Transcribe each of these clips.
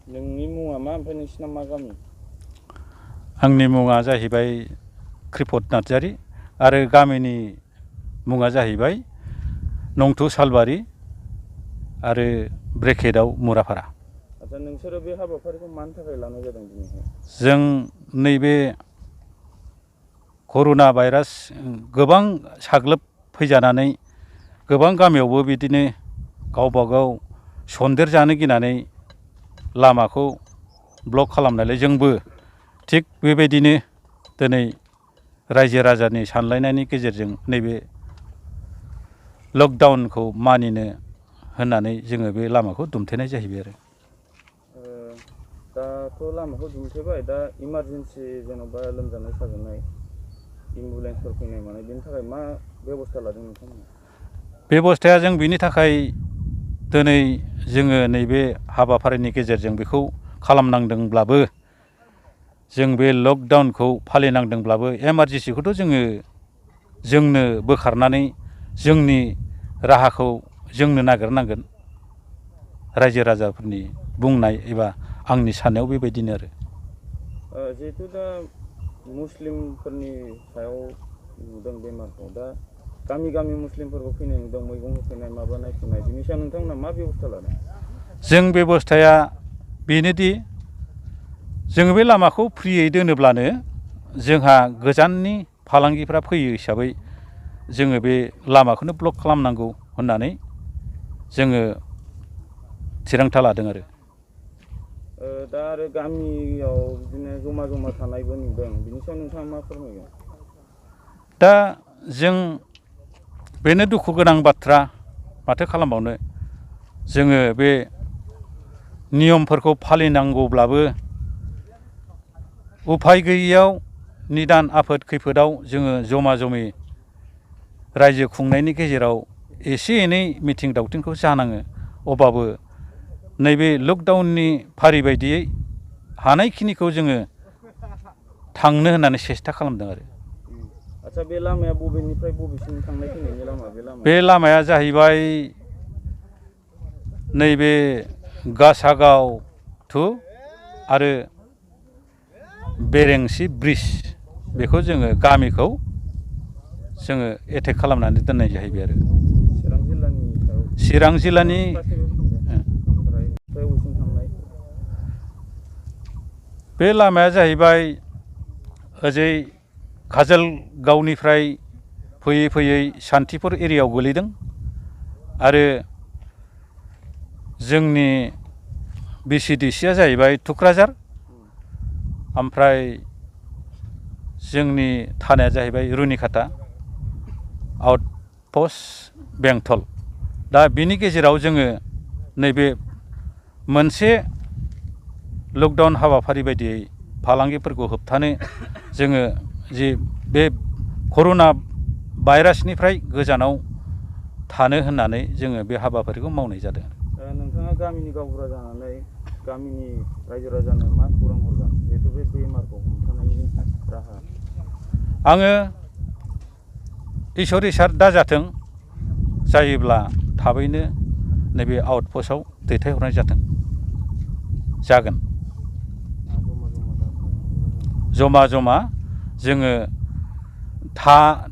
नोंनि मुङा मा ओमफ्राय नोंसिना मा गामि? आंनि मुङा जाहैबाय कृपद नार्जारी आरो गामिनि मुङा जाहैबाय नंथु सालबारि आरो ब्रेकेटआव मुराफारा। आচ্ছা नोंसोरो बे हाबाफारिखौ मानि थाखाय लानाय जादों दिनैहाय? जों नैबे कर'ना भाइरास गोबां साग्लोबफैजानानै गोबां गामियावबो बिदिनो गावबा गाव सन्देर जानो गिनानै लामाखौ ब्लक खालामनायलाय जोंबो थिग बेबायदिनो दिनै रायजो राजानि सानलायनायनि गेजेरजों नैबे लकडाउनखौ मानिनो होननानै जोङो बे लामाखौ दुमथेनाय जाहैबाय आरो। दाथ' लामाखौ दुमथेबाय, दा इमारजेन्सि जेन'बा लोमजानाय साजानाय एम्बुलेन्सफोर फैनाय मानाय बेनि थाखाय मा बेबस्था लादों नोंथांमोना? बेबस्थाया जों बिनि थाखाय दिनै जोङो नैबे हाबाफारिनि गेजेरजों बेखौ खालामनांदोंब्लाबो जों बे लकडाउनखौ फालिनांदोंब्लाबो एमारजेन्सिखौथ' जोंनो बोखारनानै जोंनि राहाखौ जोंनो नागिरनांगोन। रायजो राजाफोरनि बुंनाय एबा आंनि साननायाव बेबायदिनो आरो। जिहेतु दा मुस्लिमफोरनि सायाव नुदों बेमारखौ, दा गामि गामि मुस्लिमफोरखौ फैनाय नुदों, मैगं होफैनाय माबानाय फैनाय, बिनि सायाव नोंथांमोना मा बेबस्था लादों? जों बेबस्थाया बेनोदि जोङो बे लामाखौ फ्रियै दोनोब्लानो जोंहा गोजाननि फालांगिफ्रा फैयो हिसाबै जोङो बे लामाखौनो ब्लक खालामनांगौ होननानै जोङो थिरांथा लादों आरो। दा आरो गामियाव बिदिनो जमा जमा थानायबो नुदों, बिनि सायाव नोंथाङा मा फोरमायगोन? दा जों बेनो दुखु गोनां बाथ्रा, माथो खालामबावनो। जोङो बे नियमफोरखौ फालिनांगौब्लाबो उफाय गैयैयाव निदान आफोद खैफोदाव जोङो जमा जमि रायजो खुंनायनि गेजेराव एसे एनै मिथिं दावथिंखौ जानाङो। अब्लाबो नैबे लकडाउननि फारि बायदियै हानायखिनिखौ जोङो थांनो होननानै सेस्था खालामदों आरो। आচ্ছা बे लामाया बबेनिफ्राय बबेसिम थांनाय फैनायनि लामा? बे लामाया जाहैबाय नैबे गासागाव टु आरो बेरेंसि ब्रिज, बेखौ जोङो गामिखौ जोङो एटेक खालामनानै दोननाय जाहैबाय आरो। चिरां जिल्लानि बे लामाया जाहैबाय ओजै काजोलगावनिफ्राय फैयै फैयै सान्थिफुर एरियायाव गोलैदों आरो जोंनि VCDC जाहैबाय थुक्राझार, ओमफ्राय जोंनि थानाया जाहैबाय रुनिखाता आउटपस्ट बेंटल। दा बिनि गेजेराव जोङो नैबे मोनसे लकडाउन हाबाफारि बायदियै फालांगिफोरखौ होबथानो जोङो जि बे कर'ना भाइरासनिफ्राय गोजानाव थानो होननानै जोङो बे हाबाफारिखौ मावनाय जादों। नोंथाङा गामिनि गावबुरा जानानै गामिनि रायजो राजानो मा खौरां हरगोन, जिहेतु बे बेमारखौ हमथानायनि राहा? आङो इसोर इसार दाजाथों, जायोब्ला थाबैनो नैबे आउटपस्टआव दैथायहरनाय जागोन। जमा जमा जोङो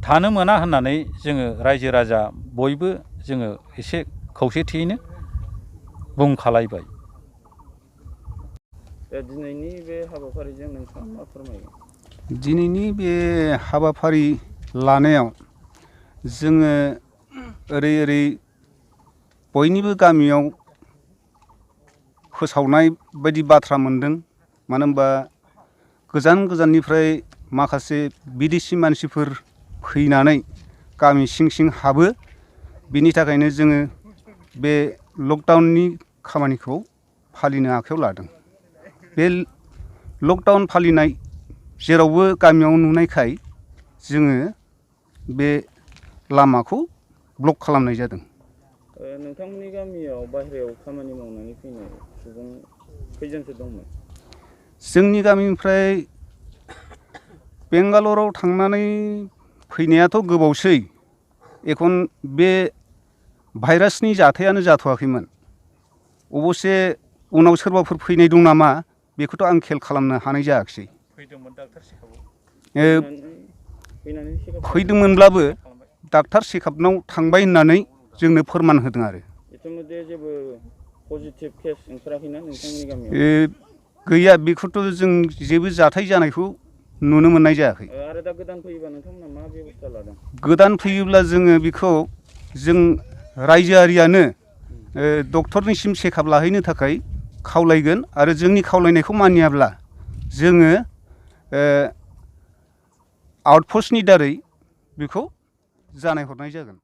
थानो मोना होननानै जोङो रायजो राजा बयबो जोङो एसे खौसेथियैनो बुंखालायबाय। दिनैनि बे हाबाफारिजों नोंथाङा मा फोरमायगोन? दिनैनि बे हाबाफारि लानायाव जोङो ओरै बयनिबो गामियाव फोसावनाय बायदि बाथ्रा मोनदों। मानो होनबा गोजान गोजाननिफ्राय माखासे बिदेसि मानसिफोर फैनानै गामि सिं सिं हाबो। बिनि थाखायनो जोङो बे लकडाउननि खामानिखौ फालिनो आखायाव लादों। बे लकडाउन फालिनाय जेरावबो गामियाव नुनायखाय जोङो बे लामाखौ ब्लक खालामनाय जादों। नोंथांमोननि गामियाव बाहेरायाव खामानि मावनानै फैनाय सुबुं खैजोनसो दंमोन? जोंनि गामिनिफ्राय बेंगालराव थांनानै फैनायाथ' गोबावसै। एखन बे भाइरासनि जाथायानो जाथ'वाखैमोन। अबसे उनाव सोरबाफोर फैनाय दं नामा बेखौथ' आं खेल खालामनो हानाय जायाखिसै। फैदोंमोन डाक्टार सेकआपआव फैनानै चेकआप फैदोंमोनब्लाबो डाक्टार चेकआपनाव थांबाय होननानै जोंनो फोरमान होदों आरो। इतिमध्ये जेबो पजिटिभ केस ओंखाराखैना नोंथांमोननि गामियाव? गैया, बेखौथ' जों जेबो जाथाय जानायखौ नुनो मोननाय जायाखै। आरो दा गोदान फैयोबा नोंथांमोना मा बेब'स्था लादों? गोदान फैयोब्ला जोङो बेखौ जों रायजोआरियानो डक्टरनिसिम चेकआप लाहैनो थाखाय खावलायगोन आरो जोंनि खावलायनायखौ मानियाब्ला जोङो आउटपस्टनि दारै बेखौ जानाय हरनाय जागोन।